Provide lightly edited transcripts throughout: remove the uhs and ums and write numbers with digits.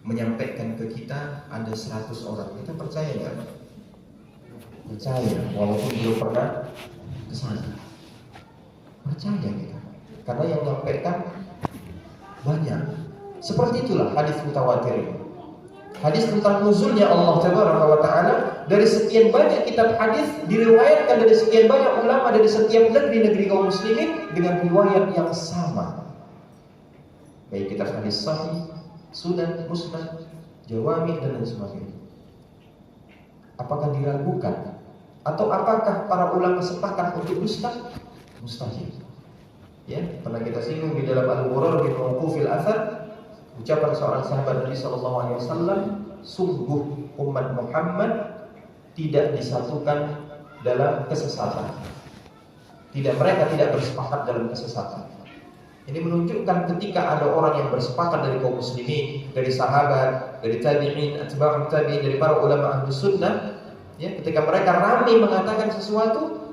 menyampaikan ke kita ada 100 orang. Kita percaya nggak? Percaya, walaupun belum pernah ke sana. Percaya kita, karena yang menyampaikan banyak. Seperti itulah hadis mutawatir. Hadis tentang nuzulnya Allah Tabaraka wa Ta'ala, dari sekian banyak kitab hadis diriwayatkan dari sekian banyak ulama dari setiap negeri kaum muslimin dengan riwayat yang sama. Baik kitab hadis sahih, sunan, musnad, jawami dan lain sebagainya. Apakah diragukan? Atau apakah para ulama sepakat untuk dusta? Mustahil. Ya, pernah kita singgung di dalam Al-Ghurur bi Mawqufil Athar, ucapan seorang sahabat Nabi sallallahu alaihi wasallam, sungguh umat Muhammad tidak disatukan dalam kesesatan. Mereka tidak bersepakat dalam kesesatan. Ini menunjukkan ketika ada orang yang bersepakat dari kaum muslimin, dari sahabat, dari tabi'in, atba'ut tabi'in, dari para ulama ahli sunnah, ya, ketika mereka ramai mengatakan sesuatu,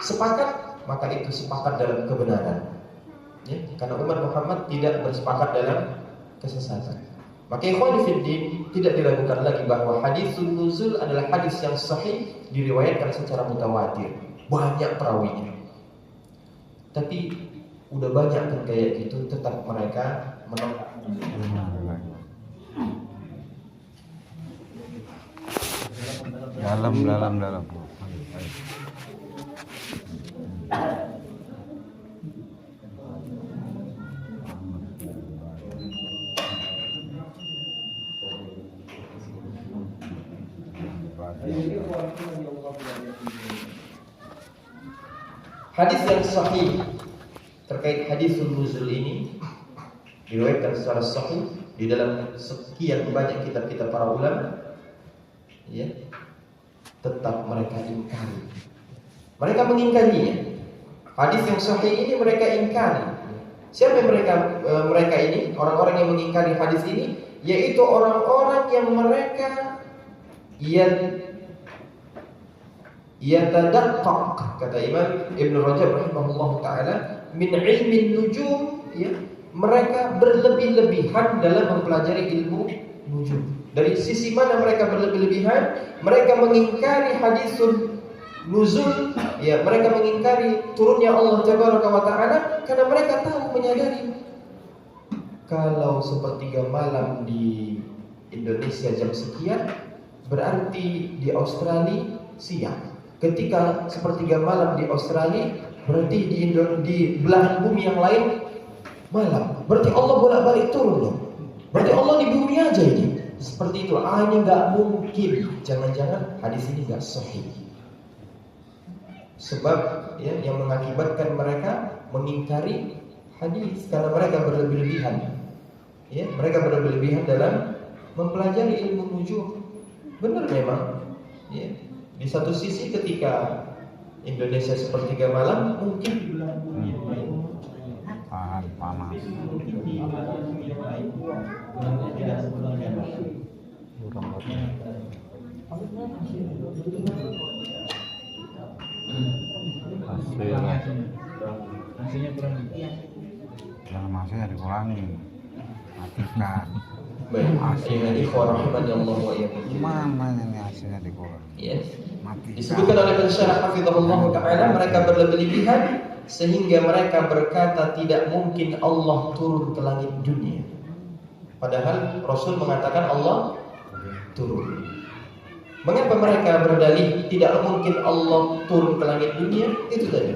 sepakat, maka itu sepakat dalam kebenaran. Ya, karena umat Muhammad tidak bersepakat dalam kesesatan. Maka ikhwan fillah, tidak diragukan lagi bahwa haditsul nuzul adalah hadis yang sahih, diriwayatkan secara mutawatir, banyak perawinya. Tapi udah banyak kan kayak gitu, tetap mereka menolak. Dalam. Hadis yang sahih terkait haditsul nuzul ini diriwayatkan secara sahih di dalam sekian banyak kitab-kitab para ulama, ya, tetap mereka ingkari. Mereka mengingkarinya. Hadis yang sahih ini mereka ingkari. Siapa yang mereka ini? Orang-orang yang mengingkari hadis ini, yaitu orang-orang yang mereka yatadaqqaq, kata Imam Ibn Rajab rahimahullah ta'ala, min ilmin nujum, ya, mereka berlebih-lebihan dalam mempelajari ilmu nujum. Dari sisi mana mereka berlebih-lebihan? Mereka mengingkari hadisul nuzul, ya, mereka mengingkari turunnya Allah Tabaraka wa Ta'ala karena mereka tahu, menyadari kalau sepertiga malam di Indonesia jam sekian, berarti di Australia siang. Ketika sepertiga malam di Australia, berarti di belahan bumi yang lain malam. Berarti Allah bolak-balik turun dong. Berarti Allah di bumi aja ini. Seperti itu. Ini nggak mungkin. Jangan-jangan hadis ini nggak sahih. Sebab ya, yang mengakibatkan mereka mengingkari hadis karena mereka berlebih-lebihan. Ya, mereka berlebih-lebihan dalam mempelajari ilmu nujum. Benar memang. Ya. Di satu sisi ketika Indonesia sepertiga malam, mungkin di belahan bumi lain panas. Hasilnya kurang. Jangan masih dikurangi. Matikan. baik. Hasilnya rahimahullah wa iyyakum. Mana ini hasilnya dikurangi? Yes. Matikan. Disebutkan oleh pensyarah hafizahullah ta'ala, mereka berlebih-lebihan sehingga mereka berkata tidak mungkin Allah turun ke langit dunia. Padahal Rasul mengatakan Allah turun. Mengapa mereka berdalih tidak mungkin Allah turun ke langit dunia? Itu tadi.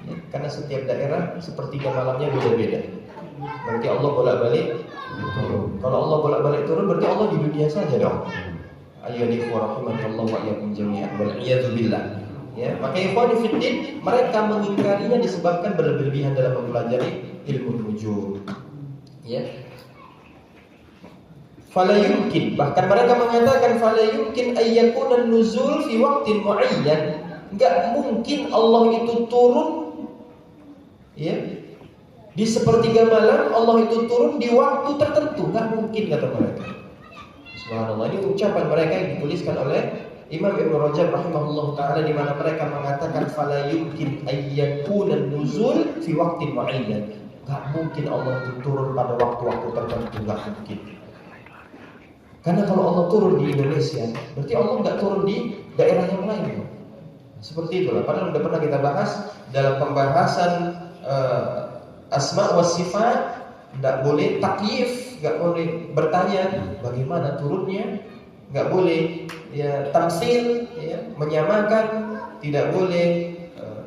Ya, karena setiap daerah sepertiga malamnya beda-beda. Berarti Allah bolak-balik turun. Kalau Allah bolak-balik turun, berarti Allah di dunia saja dong. Ayyuhal rahimakallahu wa iyyakum jami'an wal iyadu billah. Ya, maka ikhwan fillah, mereka mengingkarinya disebabkan berlebihan dalam mempelajari ilmu nujum. Ya. Fala yumkin, bahkan mereka mengatakan fala yumkin ayyakuna nuzul fi waqtin muayyan. Enggak mungkin Allah itu turun, ya, di sepertiga malam. Allah itu turun di waktu tertentu, enggak mungkin, kata mereka. Subhanallah, ini ucapan mereka yang dituliskan oleh Imam Ibn Rajab rahimahullah ta'ala, di mana mereka mengatakan fala yumkin ayyakuna nuzul fi waqtin muayyan. Enggak mungkin Allah itu turun pada waktu-waktu tertentu, enggak mungkin. Karena kalau Allah turun di Indonesia, berarti Allah nggak turun di daerah yang lain. Seperti itulah. Padahal sudah pernah kita bahas dalam pembahasan asma wa sifat, nggak boleh takyif, nggak boleh bertanya bagaimana turunnya, nggak boleh ya tamsil, ya, menyamakan, tidak boleh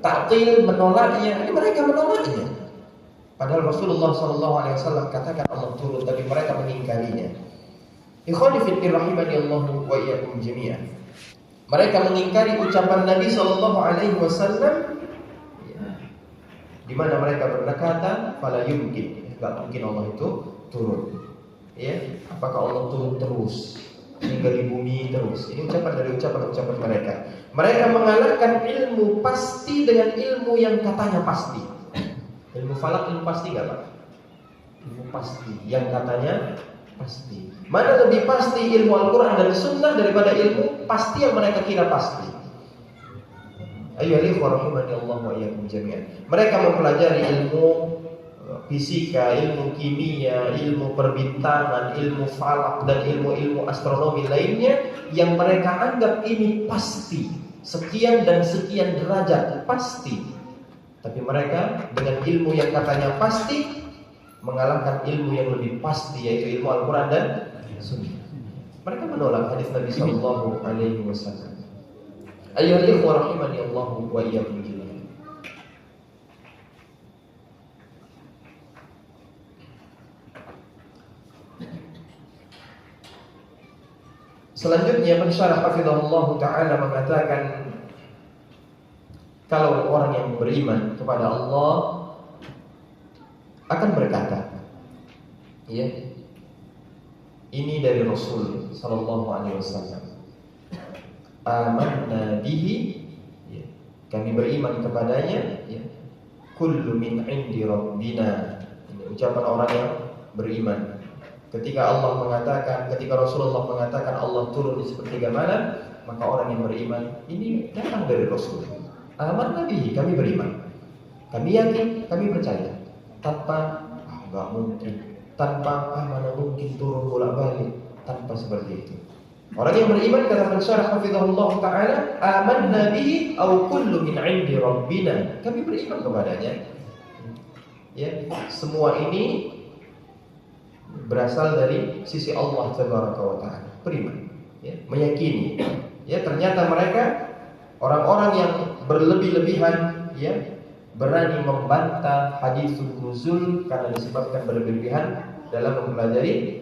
ta'til, menolaknya. Ini mereka menolaknya. Padahal Rasulullah SAW katakan Allah turun, tapi mereka mengingkarinya. Ikhwani fillah rahimani Allah wa iyyakum jami'an. Mereka mengingkari ucapan Nabi SAW, ya, di mana mereka berkata, "Fala yumkin," enggak mungkin Allah itu turun. Ya, apakah Allah turun terus hingga di bumi terus? Ini ucapan dari ucapan mereka. Mereka mengalahkan ilmu pasti dengan ilmu yang katanya pasti. Ilmu falak ilmu pasti enggak, Pak? Ilmu pasti yang katanya pasti. Mana lebih pasti ilmu Al-Quran dan Sunnah daripada ilmu pasti yang mereka kira pasti? Ayyuhal ikhwah rahimani Allah wa iyyakum jami'an. Mereka mempelajari ilmu fisika, ilmu kimia, ilmu perbintangan, ilmu falak dan ilmu-ilmu astronomi lainnya yang mereka anggap ini pasti. Sekian dan sekian derajat pasti. Tapi mereka dengan ilmu yang katanya pasti mengalahkan ilmu yang lebih pasti, yaitu ilmu Al-Quran dan Sunnah. Mereka menolak hadis Nabi Sallallahu Alaihi Wasallam. Ayyuhal ikhwah rahimani Allah wa iyyakum jami'an. Selanjutnya pensyarah hafizahullah taala mengatakan, kalau orang yang beriman kepada Allah akan berkata, ya, ini dari Rasul Sallallahu Alaihi Wasallam, amanna bihi, ya, kami beriman kepadanya, ya, kullu min indi rabbina. Ini ucapan orang yang beriman. Ketika Allah mengatakan, ketika Rasulullah mengatakan Allah turun di sepertiga malam, maka orang yang beriman ini datang dari Rasul. Amanna bihi, kami beriman, kami yakin, kami percaya. Tanpa nggak mungkin, tanpa mana mungkin turun bolak-balik, tanpa seperti itu. Orang yang beriman, kata pensyarah hafizahullah taala, amanna bihi au kullu min 'indi rabbina. Kami beriman kepadanya. Ya, semua ini berasal dari sisi Allah Tabaraka wa taala. Beriman, ya, meyakini. Ya, ternyata mereka orang-orang yang berlebih-lebihan, ya, berani membantah hadis nuzul karena disebabkan berlebihan dalam mempelajari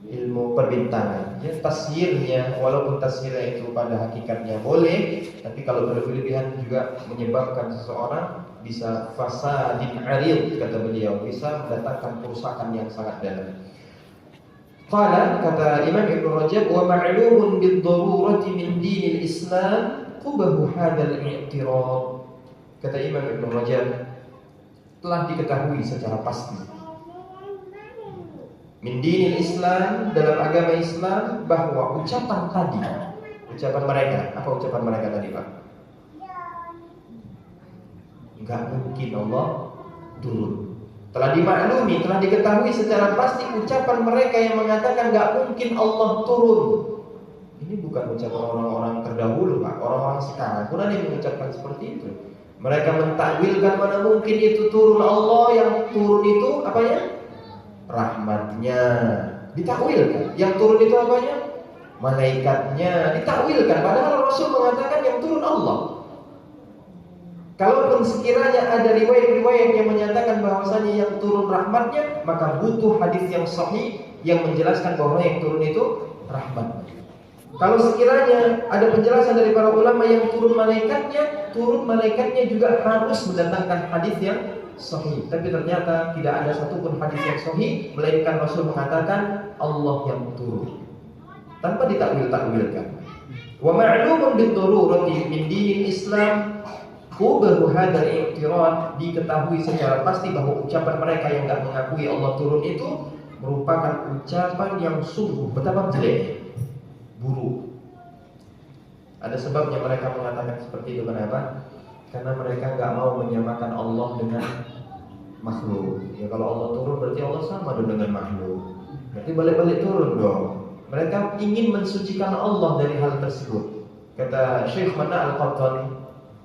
ilmu perbintangan. Ya, tasyirnya, walaupun tasyirnya itu pada hakikatnya boleh, tapi kalau berlebihan juga menyebabkan seseorang bisa fasadin arid, kata beliau, bisa mendatangkan kerusakan yang sangat dalam. Qala, kata Imam Ibnu Rajab, wa ma'lumun bid-darurati min dinil Islam qubahu hadzal i'tirad. Kata Imam Ibnu Rajab, telah diketahui secara pasti min dinil Islam, dalam agama Islam, bahwa ucapan tadi, ucapan mereka, apa ucapan mereka tadi, Pak? Enggak mungkin Allah turun. Telah dimaklumi, telah diketahui secara pasti ucapan mereka yang mengatakan enggak mungkin Allah turun. Ini bukan ucapan orang-orang terdahulu, Pak. Orang-orang sekarang pun ada yang mengucapkan seperti itu. Mereka mentakwilkan mana mungkin itu turun Allah, yang turun itu apanya? Rahmatnya. Ditakwilkan. Yang turun itu apanya? Malaikatnya. Ditakwilkan. Padahal Rasul mengatakan yang turun Allah. Kalaupun sekiranya ada riwayat-riwayat yang menyatakan bahwasanya yang turun rahmatnya, maka butuh hadis yang sahih yang menjelaskan bahwa yang turun itu rahmat. Kalau sekiranya ada penjelasan dari para ulama yang turun malaikatnya juga harus mendatangkan hadis yang sahih. Tapi ternyata tidak ada satupun hadis yang sahih, melainkan Rasul mengatakan Allah yang turun tanpa ditakwil-takwilkan. Wa ma'lumun bid-darurati min dinil Islam qubahu hadzal i'tirad. Diketahui secara pasti bahwa ucapan mereka yang enggak mengakui Allah turun itu merupakan ucapan yang sungguh betapa jelek, buruk. Ada sebabnya mereka mengatakan seperti itu. Kenapa? Karena mereka enggak mau menyamakan Allah dengan makhluk. Ya, kalau Allah turun berarti Allah sama dengan makhluk. Berarti balik-balik turun dong. Mereka ingin mensucikan Allah dari hal tersebut. Kata Syekh Mana Al-Qahtani,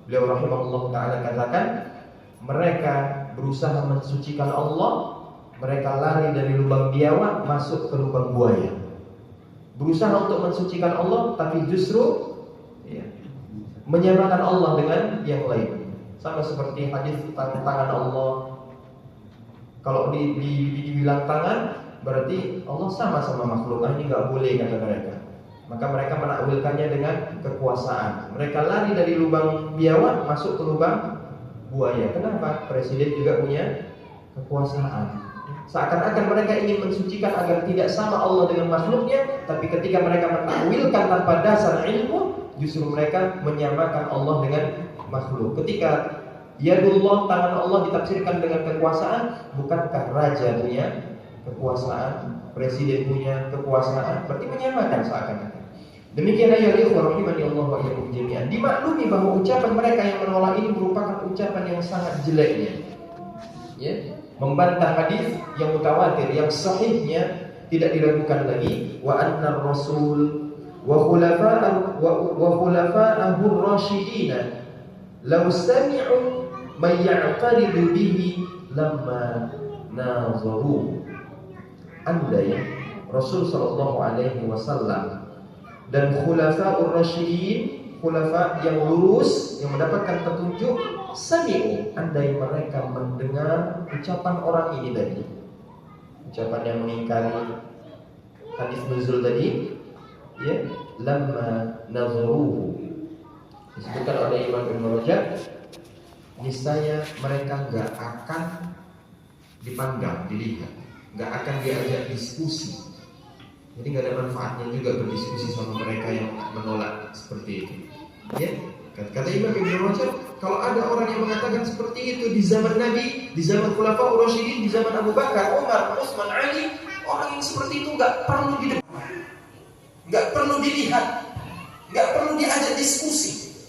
beliau rahimahullah ta'ala katakan, mereka berusaha mensucikan Allah, mereka lari dari lubang biawak masuk ke lubang buaya. Berusaha untuk mensucikan Allah, tapi justru menyamakan Allah dengan yang lain. Sama seperti hadis tangan Allah. Kalau dibilang tangan, berarti Allah sama makhluk. Ini nggak boleh kata mereka. Maka mereka menakwilkannya dengan kekuasaan. Mereka lari dari lubang biawak masuk ke lubang buaya. Kenapa? Presiden juga punya kekuasaan. Seakan-akan mereka ingin mensucikan agar tidak sama Allah dengan makhluknya, tapi ketika mereka menakwilkan tanpa dasar ilmu, justru mereka menyamakan Allah dengan makhluk. Ketika yadullah, tangan Allah, ditafsirkan dengan kekuasaan, bukankah raja punya kekuasaan, presiden punya kekuasaan? Berarti menyamakan seakan-akan. Demikian ya ikhwah rahimani Allah wa iyyakum jami'an. Dimaklumi bahwa ucapan mereka yang menolak ini merupakan ucapan yang sangat jeleknya. Ya, membantah hadis yang mutawatir, yang sahihnya tidak diragukan lagi. Wa anna rasul wa khulafa'ahu ar-rasyidin law sami'u man ya'taridu bihi lamma nazaru. Andai Rasul sallallahu alaihi wasallam dan khulafa'ur rasyidin, khulafa yang lurus, yang mendapatkan petunjuk, sami'u, andai mereka mendengar ucapan orang ini tadi, ucapan yang mengingkari hadis nuzul tadi, ya, lamma nazaruhu, disebutkan oleh Imam Ibn Rajab, niscaya mereka enggak akan dipandang, dilihat, enggak akan diajak diskusi. Jadi nggak ada manfaatnya juga berdiskusi sama mereka yang menolak seperti itu. Ya, kata Imam Ibn Rajab, kalau ada orang yang mengatakan seperti itu di zaman Nabi, di zaman Khulafaur Rasyidin, di zaman Abu Bakar, Umar, Utsman, Ali, orang yang seperti itu nggak perlu didengar, nggak perlu dilihat, nggak perlu diajak diskusi.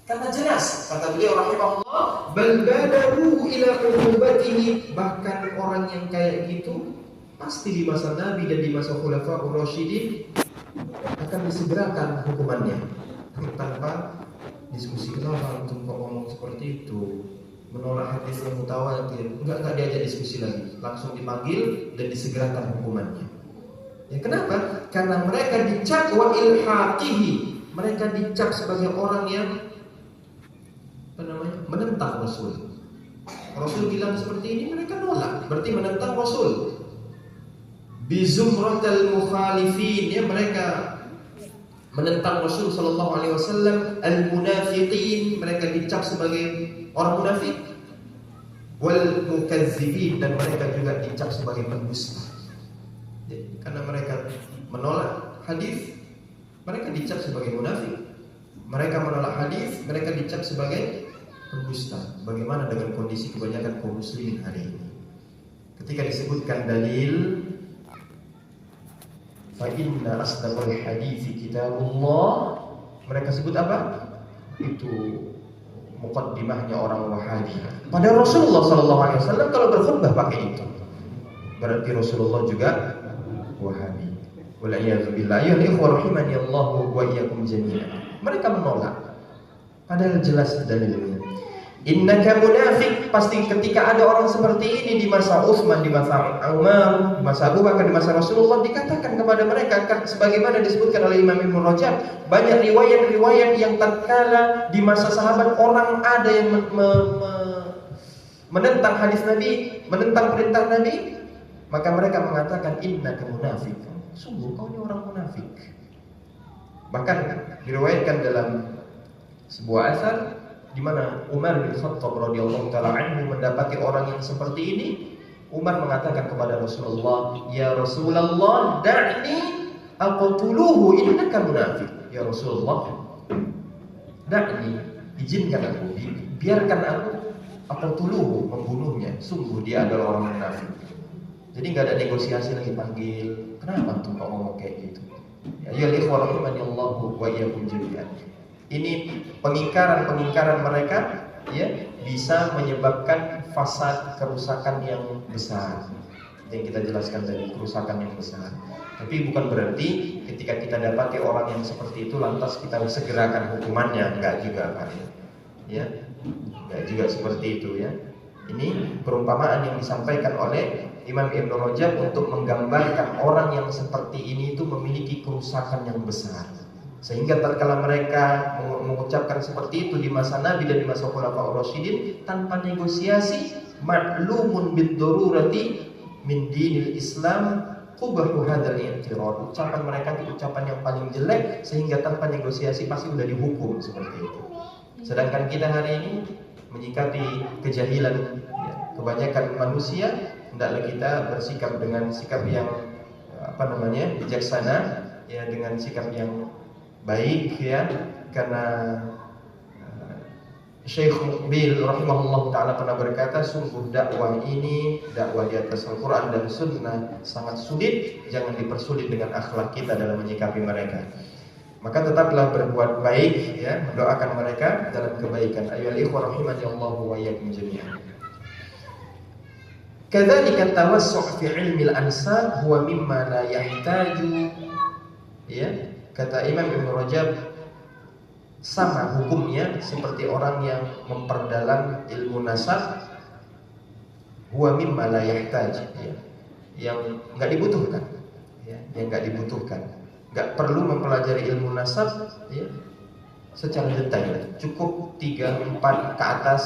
Karena jelas, kata beliau rahimahullah, bal badaru ila uqubatihi, bahkan orang yang kayak gitu pasti di masa Nabi dan di masa Khulafaur Rasyidin akan disegerakan hukumannya tanpa diskusi. Kenapa untuk ngomong seperti itu, menolak hadis yang mutawatir? Enggak diajak diskusi lagi, langsung dipanggil dan disegerakan hukumannya. Ya, kenapa? Karena mereka dicap wa ilhaqihi, mereka dicap sebagai orang yang menentang Rasul. Rasul bilang seperti ini, mereka nolak, berarti menentang Rasul. Bizumratal mukhalifin, ya, mereka menentang Rasul sallallahu alaihi wasallam. Al-munafiqin, mereka dicap sebagai orang munafik. Wal mukazzibin, dan mereka juga dicap sebagai pendusta. Ya, karena mereka menolak hadis, mereka dicap sebagai munafik. Mereka menolak hadis, mereka dicap sebagai pendusta. Bagaimana dengan kondisi kebanyakan kaum muslimin hari ini? Ketika disebutkan dalil, fa inna asdaqal hadithi kitabullah, mereka sebut apa? Itu muqaddimahnya orang Wahabi. Pada Rasulullah sallallahu alaihi wasallam kalau berkhutbah pakai itu, berarti Rasulullah juga Wahabi. Wal iyadzu billah. Ya ikhwah rahimani Allah wa iyyakum jami'an. Mereka menolak, padahal jelas dalilnya. Innaka munafik, pasti ketika ada orang seperti ini di masa Utsman, di masa Umar, di masa Abu Bakar, di masa Rasulullah, dikatakan kepada mereka sebagaimana disebutkan oleh Imam Ibn Rajab, banyak riwayat-riwayat yang tatkala di masa sahabat orang ada yang menentang hadis Nabi, menentang perintah Nabi, maka mereka mengatakan innaka munafik, sungguh kau ini orang munafik. Bahkan diriwayatkan dalam sebuah asar di mana Umar bin Khattab radhiyallahu taala anhu mendapati orang yang seperti ini. Umar mengatakan kepada Rasulullah, "Ya Rasulullah, da'ni aqtuluhu, innaka munafiq." Ya Rasulullah, da'ni, izinkan aku, biarkan aku aqtuluhu, membunuhnya, sungguh dia adalah orang munafik. Jadi enggak ada negosiasi lagi, panggil. Kenapa tuh kau ngomong kayak gitu? Ya ikhwah rahimanallahu wa iyyakum jami'an. Ini pengingkaran mereka, ya, bisa menyebabkan fasad, kerusakan yang besar. yang kita jelaskan tadi, kerusakan yang besar. Tapi bukan berarti ketika kita dapati orang yang seperti itu lantas kita segerakan hukumannya, enggak juga Pak ya. Enggak juga seperti itu ya. Ini perumpamaan yang disampaikan oleh Imam Ibn Rajab untuk menggambarkan orang yang seperti ini itu memiliki kerusakan yang besar. Sehingga tatkala mereka mengucapkan seperti itu di masa Nabi dan di masa Khulafaur Rasyidin tanpa negosiasi, ma'lumun bid-darurati min dinil Islam qubahu hadzal i'tirad. Ucapan mereka itu ucapan yang paling jelek sehingga tanpa negosiasi pasti sudah dihukum seperti itu. Sedangkan kita hari ini menyikapi kejahilan ya, kebanyakan manusia, hendaklah kita bersikap dengan sikap yang bijaksana ya, dengan sikap yang baik ya, karena Syekh Muqbil rahimahullah ta'ala pernah berkata, sungguh dakwah ini, dakwah di atas Al-Quran dan Sunnah sangat sulit, jangan dipersulit dengan akhlak kita dalam menyikapi mereka. Maka tetaplah berbuat baik ya, mendoakan mereka dalam kebaikan. Ayyuhal ikhwah rahimani Allah wa iyyakum jami'an. Kadzalika tawassu' fi ilmi al-ansab huwa mimma la yahtaju ya, kata Imam Ibn Rajab, sama hukumnya seperti orang yang memperdalam ilmu nasab, huwa mimma la yahtaj ya, yang enggak dibutuhkan ya, yang enggak dibutuhkan. Enggak perlu mempelajari ilmu nasab ya, secara detail. Cukup 3-4 ke atas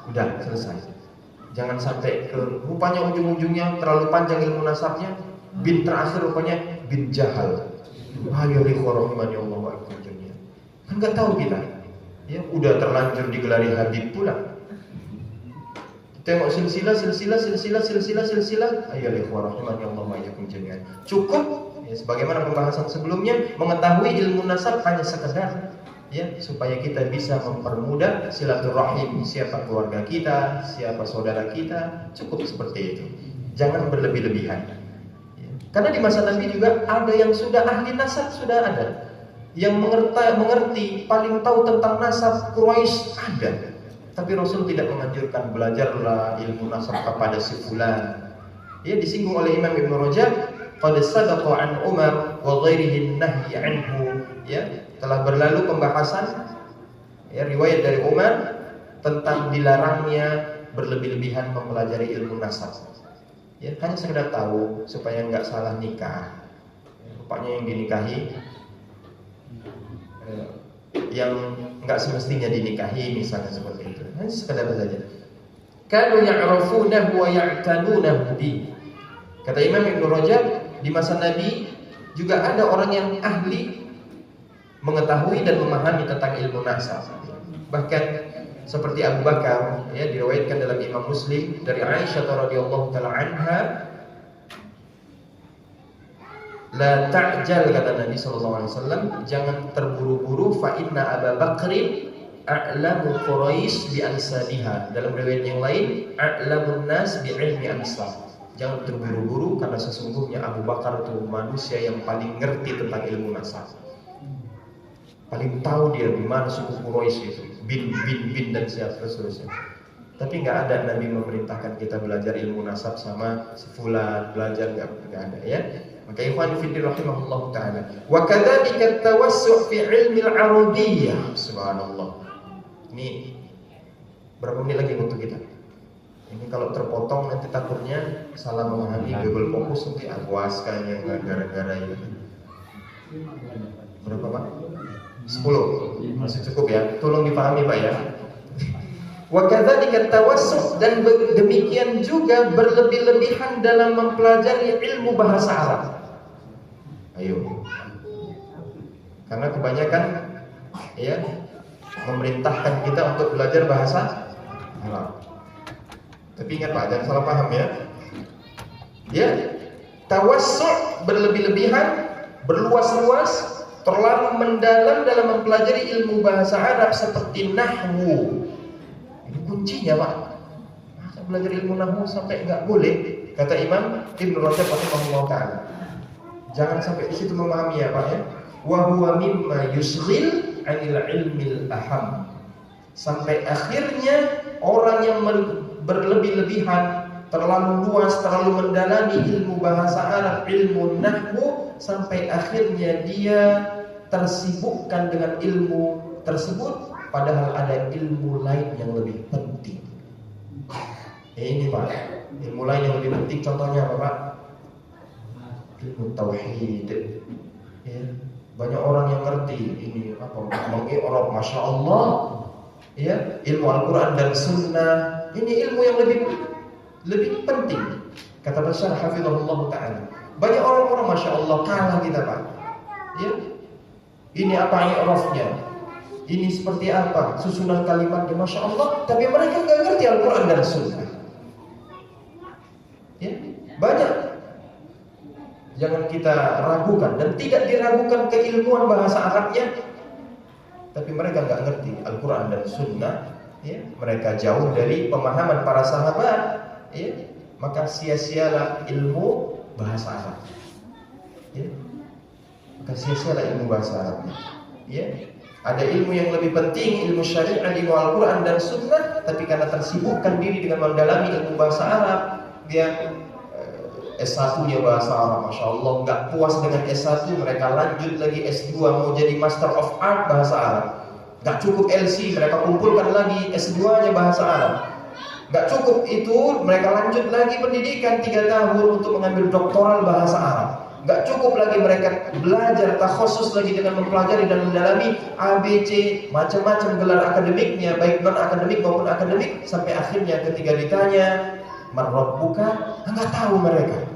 udah selesai. Jangan sampai ke rupanya ujung-ujungnya terlalu panjang ilmu nasabnya, bin terakhir rupanya bin jahal. Ayo ikhwarahimani Allah wa ikum jami'an. Kan enggak tahu kita. Ya, udah terlanjur digelari Habib pula. Tengok silsilah. Ayo ikhwarahimani Allah wa ikum jami'an. Cukup ya, sebagaimana pembahasan sebelumnya, mengetahui ilmu nasab hanya sekedar ya, supaya kita bisa mempermudah silaturahim, siapa keluarga kita, siapa saudara kita, cukup seperti itu. Jangan berlebih-lebihan. Ya. Karena di masa Nabi juga ada yang sudah ahli nasab, sudah ada. Yang mengerti, paling tahu tentang nasab Quraisy ada. Tapi Rasul tidak menganjurkan belajarlah ilmu nasab kepada si fulan. Ya, disinggung oleh Imam Ibn Rajab, qad sadaqa an Umar wa ghairihi an-nahy anhu ya, telah berlalu pembahasan ya, riwayat dari Umar tentang dilarangnya berlebih-lebihan mempelajari ilmu nasab ya, hanya sekedar tahu supaya enggak salah nikah ya, rupanya yang dinikahi yang enggak semestinya dinikahi misalnya seperti itu, hanya sekedar saja. Kanu ya'rafunahu wa ya'tanunahu bi. Kata Imam Ibn Rajab, di masa Nabi juga ada orang yang ahli mengetahui dan memahami tentang ilmu nasab. Bahkan seperti Abu Bakar ya, diriwayatkan dalam Imam Muslim dari Aisyah radhiyallahu taala anha, la ta'jal, kata Nabi sallallahu alaihi wasallam, jangan terburu-buru, fa inna Abu Bakrin a'lamu Quraisy bi ansabiha. Dalam riwayat yang lain, a'lamun nas bi ilmi ansab. Jangan terburu-buru karena sesungguhnya Abu Bakar itu manusia yang paling ngerti tentang ilmu nasab. Paling tahu dia di mana suku Quraisy itu, bin dan siapa seterusnya. Tapi nggak ada Nabi memerintahkan kita belajar ilmu nasab sama sefulan, belajar nggak ada ya. Maka ikhwan fillah rahimahullah taala. Wa kadzalika tawassu' fi ilmi al-arabiyyah. Subhanallah. Ini berapa menit lagi untuk kita? Ini kalau terpotong nanti takutnya salah memahami, double fokus nanti aguaskan yang gara-gara ini. Berapa Pak? 10. Masih cukup ya. Tolong dipahami Pak ya. Wa kadzalika tawassu', dan demikian juga berlebih-lebihan dalam mempelajari ilmu bahasa Arab. Ayo. Karena kebanyakan ya memerintahkan kita untuk belajar bahasa Arab. Tapi ingat Pak, jangan salah paham ya. Ya, tawassu' berlebih-lebihan, berluas-luas, terlalu mendalam dalam mempelajari ilmu bahasa Arab seperti nahwu. Ini kuncinya Pak. Masa belajar ilmu nahwu sampai enggak boleh? Kata Imam Ibn Rajab rahimahullah taala. Jangan sampai di situ memahami ya Pak ya. Wa huwa mimma yusghil 'anil ilmil aham. Sampai akhirnya orang yang berlebih-lebihan terlalu luas, terlalu mendalami ilmu bahasa Arab, ilmu nahwu, sampai akhirnya dia tersibukkan dengan ilmu tersebut, padahal ada ilmu lain yang lebih penting. Ini Pak, ilmu lain yang lebih penting contohnya apa Pak? Ilmu tauhid. Ya, banyak orang yang ngerti ini apa? Mengi'rab, masya Allah. Ya, ilmu Al-Quran dan Sunnah. Ini ilmu yang lebih penting. Kata Basyar hafizahullah ta'ala. Banyak orang-orang masya Allah kalah kita Pak. Ya, ini apa i'rabnya? Ini seperti apa? Susunan kalimatnya masya Allah. Tapi mereka nggak ngerti Al-Quran dan Sunnah. Ya, banyak. Jangan kita ragukan, dan tidak diragukan keilmuan bahasa Arabnya, tapi mereka nggak ngerti Al-Quran dan Sunnah. Ya, mereka jauh dari pemahaman para sahabat. Ya, maka sia-sialah ilmu bahasa Arab. Ya, maka sia-sialah ilmu bahasa Arabnya. Ya, ada ilmu yang lebih penting, ilmu syariat, ilmu Al-Quran dan Sunnah, tapi karena tersibukkan diri dengan mendalami ilmu bahasa Arab, dia S1-nya bahasa Arab, masya Allah, nggak puas dengan S1, mereka lanjut lagi S2, mau jadi Master of Art bahasa Arab. Nggak cukup LC, mereka kumpulkan lagi S2-nya bahasa Arab. Nggak cukup itu, mereka lanjut lagi pendidikan 3 tahun untuk mengambil doktoral bahasa Arab. Nggak cukup lagi mereka belajar takhusus lagi dengan mempelajari dan mendalami ABC, macam-macam gelar akademiknya, baik non akademik maupun akademik, sampai akhirnya ketika ditanya man rabbuka, enggak tahu mereka.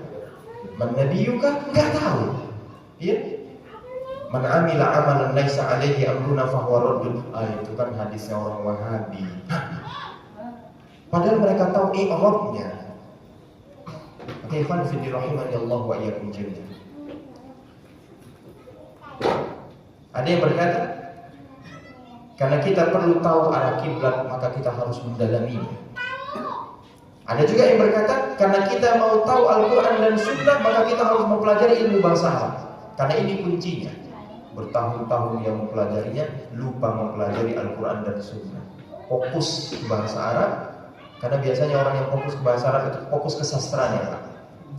Man nabiyuka, enggak tahu. Ya. Man amila amalan laisa alaihi amruna fahuwa raddun. Itu kan hadisnya orang Wahabi. Padahal mereka tahu i'rabnya. Oke, ikhwan fillah rahimani Allah wa iyyakum jami'an. Ada yang berkata, karena kita perlu tahu arah kiblat, maka kita harus mendalaminya. Ada juga yang berkata, karena kita mau tahu Al-Quran dan Sunnah, maka kita harus mempelajari ilmu bahasa Arab. Karena ini kuncinya. Bertahun-tahun yang mempelajarinya, lupa mempelajari Al-Quran dan Sunnah. Fokus ke bahasa Arab, karena biasanya orang yang fokus ke bahasa Arab itu fokus ke sastranya Pak.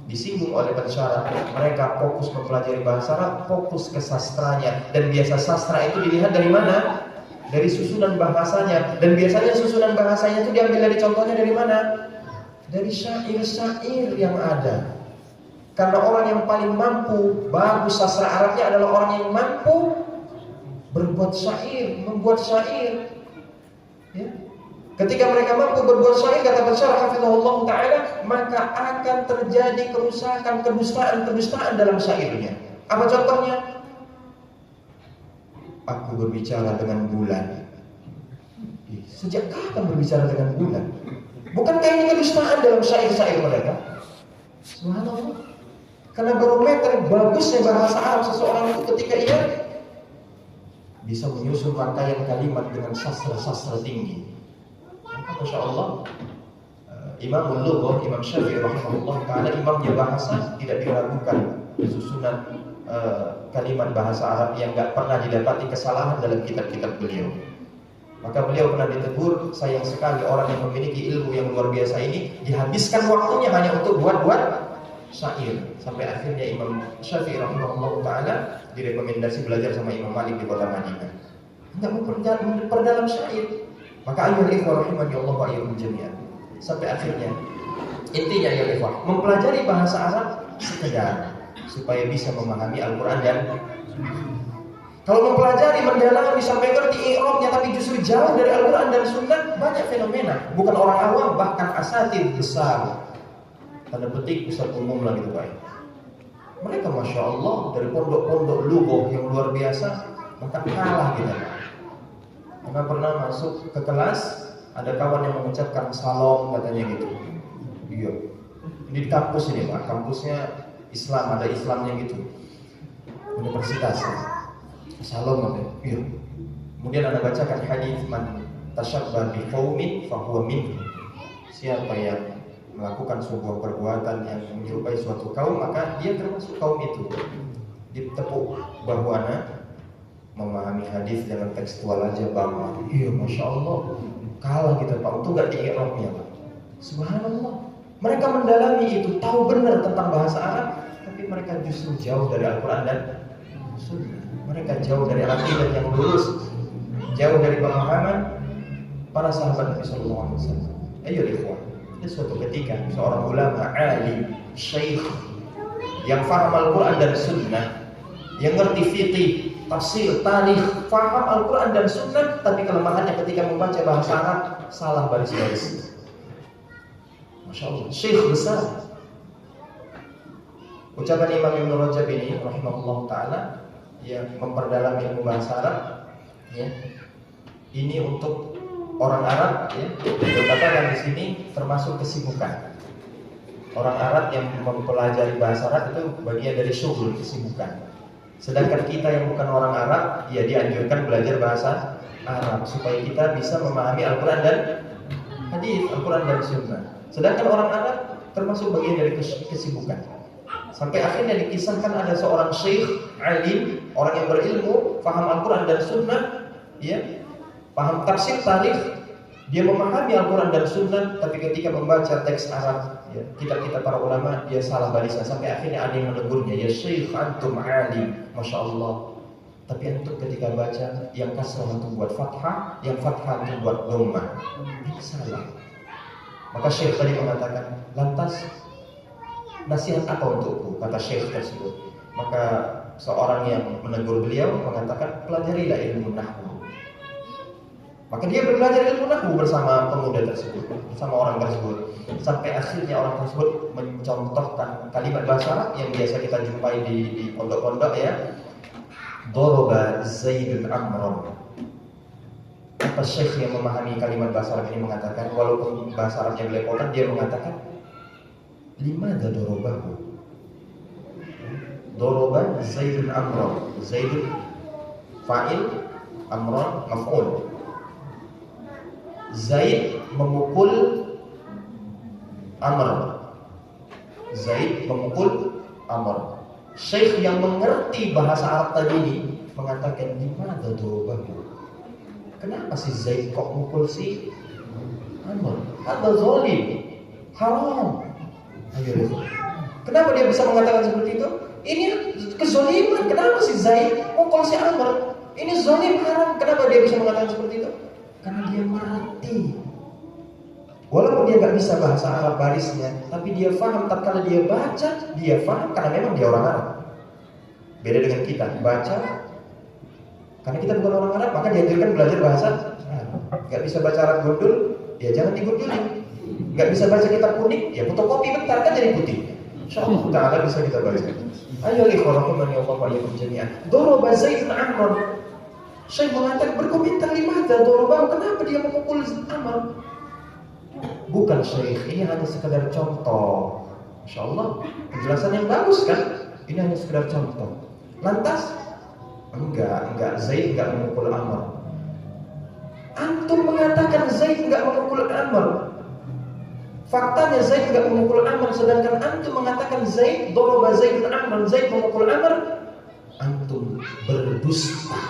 Disinggung oleh pensyarah, mereka fokus mempelajari bahasa Arab, fokus ke sastranya. Dan biasa sastra itu dilihat dari mana? Dari susunan bahasanya. Dan biasanya susunan bahasanya itu diambil dari contohnya dari mana? Dari syair-syair yang ada. Karena orang yang paling mampu bagus sastra Arabnya adalah orang yang mampu berbuat syair, membuat syair. Ya. Ketika mereka mampu berbuat syair, kata Basyar hafizahullah ta'ala, maka akan terjadi kerusakan, kedustaan dalam syairnya. Apa contohnya? Aku berbicara dengan bulan. Sejak kapan berbicara dengan bulan? Bukankah ini kedustaan dalam syair-syair mereka? Subhanallah. Karena barometer bagusnya bahasa Arab seseorang itu ketika ia bisa menyusun rangkaian kalimat dengan sastra-sastra tinggi. Masya Allah, Imam Lughah, Imam Syafi'i rahimahullah ta'ala, imamnya bahasa, tidak diragukan susunan kalimat bahasa Arab yang gak pernah didapati kesalahan dalam kitab-kitab beliau. Maka beliau pernah ditegur, sayang sekali orang yang memiliki ilmu yang luar biasa ini dihabiskan waktunya hanya untuk buat syair. Sampai akhirnya Imam Syafi'i rahimahullah ta'ala direkomendasi belajar sama Imam Malik di kota Madinah. Enggak memperdalam syair. Maka ayyuhal ikhwah rahimani Allah wa iyyakum jami'an. Sampai akhirnya intinya ya ikhwah, mempelajari bahasa Arab sekedar supaya bisa memahami Al-Quran dan kalau mempelajari, mendalami sampai ngerti i'rabnya tapi justru jauh dari Al-Quran dan Sunnah, banyak fenomena. Bukan orang awam, bahkan asatidz besar, tanda petik ustaz umum lah gitu Pak. Mereka masya Allah dari pondok-pondok lughah yang luar biasa, maka kalah kita. Karena pernah masuk ke kelas, ada kawan yang mengucapkan salam katanya gitu. Iya. Ini di kampus ini Pak, kampusnya Islam, ada Islamnya gitu. Universitas. Salam katanya. Iya. Kemudian Anda bacakan hadis man tasyabbah bi qaumin fa huwa minhum. Siapa yang melakukan sebuah perbuatan yang menyerupai suatu kaum, maka dia termasuk kaum itu. Ditepuk bahu anak, memahami hadis dengan tekstual aja bang. Iya, masya Allah, kalah kita Pak. Untuk gak di i'rabnya Pak. Subhanallah. Mereka mendalami itu, tahu benar tentang bahasa Arab, tapi mereka justru jauh dari Al-Quran dan Sunnah. Mereka jauh dari akidah yang lurus, jauh dari pemahaman para sahabat Nabi Sallallahu Alaihi Wasallam. Ayo ikhwan, ini suatu ketika seorang ulama, alim, syekh yang faham Al-Quran dan Sunnah, yang ngerti fikih, tafsir, tarikh, faham Al-Quran dan Sunnah, tapi kelemahannya ketika membaca bahasa Arab salah baris-baris. Masya Allah, syekh besar. Ucapan Imam Ibn Rajab ini rahimahullah ta'ala, yang memperdalam ilmu bahasa Arab, ya, ini untuk orang Arab, ya, dikatakan di sini termasuk kesibukan. Orang Arab yang mempelajari bahasa Arab itu bagian dari syughul, kesibukan. Sedangkan kita yang bukan orang Arab, ya dianjurkan belajar bahasa Arab supaya kita bisa memahami Al-Quran dan hadis, Al-Quran dan Sunnah. Sedangkan orang Arab termasuk bagian dari kesibukan. Sampai akhirnya dikisahkan ada seorang syekh, alim, orang yang berilmu, paham Al-Quran dan Sunnah, ya, paham tafsir, tarikh, dia memahami Al-Quran dan Sunnah, tapi ketika membaca teks Arab, ya, kita para ulama, dia salah barisan. Sampai akhirnya ada yang menegurnya, ya syekh, antum alim, masya Allah. Tapi antum ketika baca, yang kasrah antum buat fathah, yang fathah antum buat dhammah. Ini salah. Maka syekh tadi mengatakan, lantas nasihat apa untukku? Kata syekh tersebut. Maka seorang yang menegur beliau mengatakan, pelajarilah ilmu nahwu. Maka dia belajar ilmu nahwu bersama pemuda tersebut, bersama orang tersebut. Sampai akhirnya orang tersebut mencontohkan kalimat bahasa Arab yang biasa kita jumpai di pondok-pondok, ya. Doroba Zaidun Amron. Apa syekh yang memahami kalimat bahasa Arab ini mengatakan, walaupun bahasa Arabnya belepotan, dia mengatakan, limada dorobahu? Doroba Zaidun Amron. Zaidun fa'il, Amron maf'ul. Zaid memukul Amr. Zaid memukul Amr. Syekh yang mengerti bahasa Arab tadi ini mengatakan, limada dorobahu? Kenapa si Zaid kok mukul si Amr? Ada zalim, haram. Ayo, kenapa dia bisa mengatakan seperti itu? Ini kezaliman. Kenapa si Zaid mukul si Amr? Ini zalim, haram. Kenapa dia bisa mengatakan seperti itu? Karena dia mengerti. Walaupun dia nggak bisa bahasa Arab barisnya, tapi dia faham. Tatkala dia baca, dia faham karena memang dia orang Arab. Beda dengan kita baca. Karena kita bukan orang Arab, maka dianjurkan belajar bahasa Arab. Gak bisa baca Arab gundul, ya jangan digundulin. Gak bisa baca kitab kuning, ya fotokopi bentar kan jadi putih. InsyaAllah ta'ala bisa kita baca. Ayo ikhwarahumani Allah wa iyyakum jami'an. Doroba Zaid bin Amr. Syekh mengatakan, berkomentar, limada dorobahu? Kenapa dia memukul Amr? Bukan Syekh, ini hanya sekedar contoh. InsyaAllah penjelasan yang bagus kan? Ini hanya sekedar contoh. Lantas Enggak, Zaid enggak memukul Amr. Antum mengatakan Zaid enggak memukul Amr. Faktanya Zaid enggak memukul Amr, sedangkan antum mengatakan Zaid, doroba Zaid bin Amr, Zaid memukul Amr. Antum berdusta.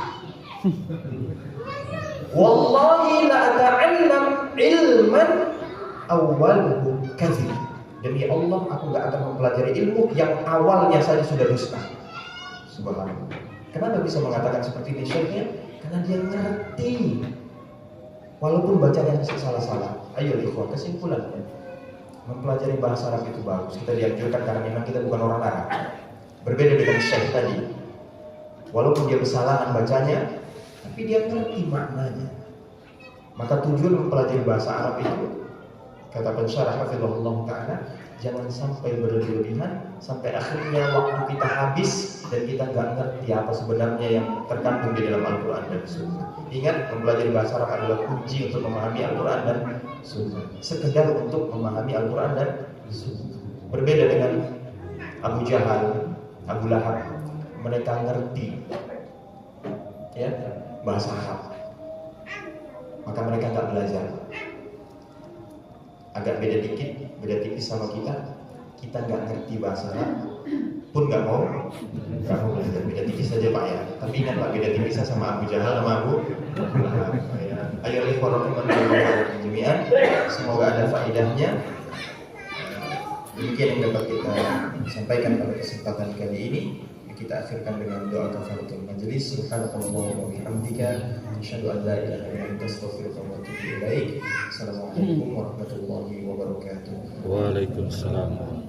Wallahi la ata'allam ilman awwaluhu kadzib. Demi Allah, aku enggak akan mempelajari ilmu yang awalnya saja sudah dusta. Subhanallah. Kenapa bisa mengatakan seperti ini syekhnya? Karena dia ngerti. Walaupun bacanya salah-salah. Ayo ikhwan, kesimpulannya, mempelajari bahasa Arab itu bagus. Kita dianjurkan karena memang kita bukan orang Arab. Berbeda dengan syekh tadi. Walaupun dia kesalahan bacanya, tapi dia ngerti maknanya. Maka tujuan mempelajari bahasa Arab itu, kata pensyarah hafizahullah ta'ala, jangan sampai berlebihan sampai akhirnya waktu kita habis dan kita nggak ngerti apa sebenarnya yang terkandung di dalam Al-Quran dan Sunnah. Ingat, mempelajari bahasa Arab adalah kunci untuk memahami Al-Quran dan Sunnah. Sekedar untuk memahami Al-Quran dan Sunnah. Berbeda dengan Abu Jahal, Abu Lahab, mereka ngerti, ya, bahasa Arab, maka mereka nggak belajar. Agak beda dikit, beda tipis sama kita. Kita nggak ngerti bahasa Arab pun nggak mau belajar. Beda tipis saja Pak ya. Tapi ingat Pak, beda tipisnya sama Abu Jahal sama Abu Lahab. Ayo ikhwan jami'an, semoga ada faedahnya. Demikian yang dapat kita sampaikan pada kesempatan kali ini. Kita akhirkan dengan doa kafaratul majelis. Subhanallah wa bihamdika, asyhadu an la ilaha illa anta, astaghfiruka wa atubu ilaik. Assalamualaikum warahmatullahi wabarakatuh. Waalaikumsalam.